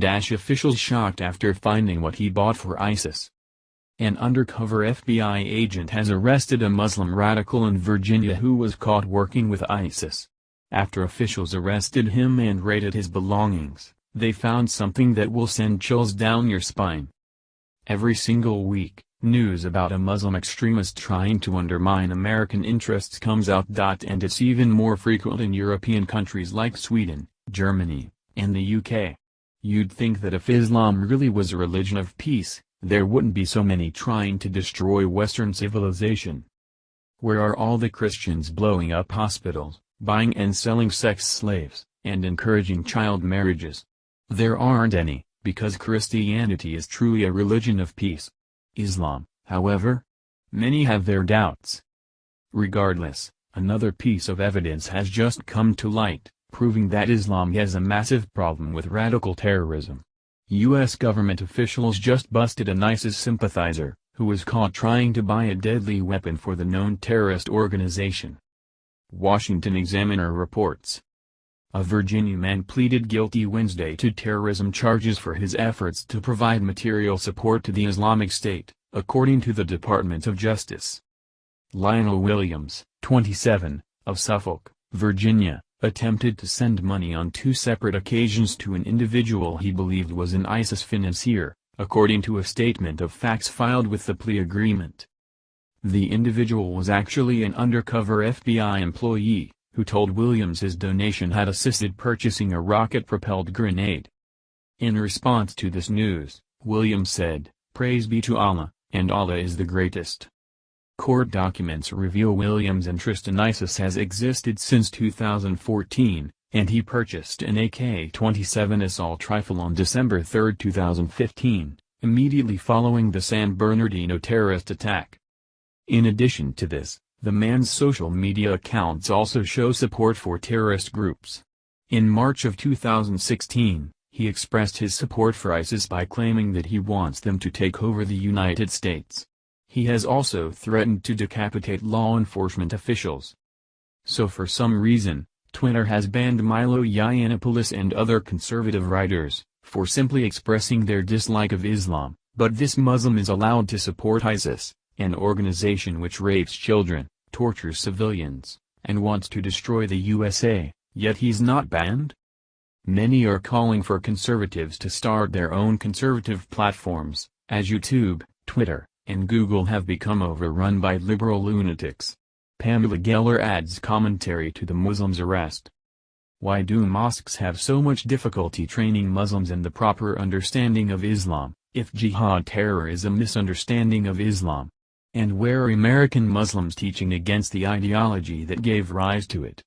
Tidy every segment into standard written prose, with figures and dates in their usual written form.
Officials shocked after finding what he bought for ISIS. An undercover FBI agent has arrested a Muslim radical in Virginia who was caught working with ISIS. After officials arrested him and raided his belongings, they found something that will send chills down your spine. Every single week, news about a Muslim extremist trying to undermine American interests comes out. And it's even more frequent in European countries like Sweden, Germany, and the UK. You'd think that if Islam really was a religion of peace, there wouldn't be so many trying to destroy Western civilization. Where are all the Christians blowing up hospitals, buying and selling sex slaves, and encouraging child marriages? There aren't any, because Christianity is truly a religion of peace. Islam, however? Many have their doubts. Regardless, another piece of evidence has just come to light, proving that Islam has a massive problem with radical terrorism. U.S. government officials just busted an ISIS sympathizer, who was caught trying to buy a deadly weapon for the known terrorist organization. Washington Examiner reports. A Virginia man pleaded guilty Wednesday to terrorism charges for his efforts to provide material support to the Islamic State, according to the Department of Justice. Lionel Williams, 27, of Suffolk, Virginia, attempted to send money on 2 separate occasions to an individual he believed was an ISIS financier, according to a statement of facts filed with the plea agreement. The individual was actually an undercover FBI employee, who told Williams his donation had assisted purchasing a rocket-propelled grenade. In response to this news, Williams said, "Praise be to Allah, and Allah is the greatest." Court documents reveal Williams' interest in ISIS has existed since 2014, and he purchased an AK-27 assault rifle on December 3, 2015, immediately following the San Bernardino terrorist attack. In addition to this, the man's social media accounts also show support for terrorist groups. In March of 2016, he expressed his support for ISIS by claiming that he wants them to take over the United States. He has also threatened to decapitate law enforcement officials. So for some reason, Twitter has banned Milo Yiannopoulos and other conservative writers for simply expressing their dislike of Islam, but this Muslim is allowed to support ISIS, an organization which rapes children, tortures civilians, and wants to destroy the USA, yet he's not banned? Many are calling for conservatives to start their own conservative platforms, as YouTube, Twitter, and Google have become overrun by liberal lunatics. Pamela Geller adds commentary to the Muslim's arrest. Why do mosques have so much difficulty training Muslims in the proper understanding of Islam, if jihad terror is a misunderstanding of Islam? And where are American Muslims teaching against the ideology that gave rise to it?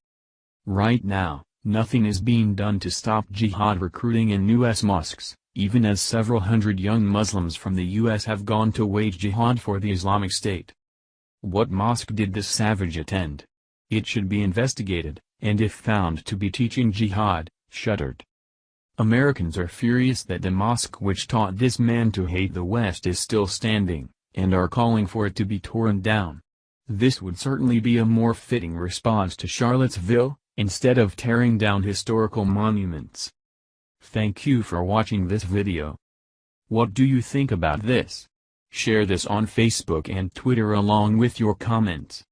Right now, nothing is being done to stop jihad recruiting in U.S. mosques, even as several hundred young Muslims from the U.S. have gone to wage jihad for the Islamic State. What mosque did this savage attend? It should be investigated, and if found to be teaching jihad, shuttered. Americans are furious that the mosque which taught this man to hate the West is still standing, and are calling for it to be torn down. This would certainly be a more fitting response to Charlottesville, instead of tearing down historical monuments. Thank you for watching this video. What do you think about this? Share this on Facebook and Twitter along with your comments.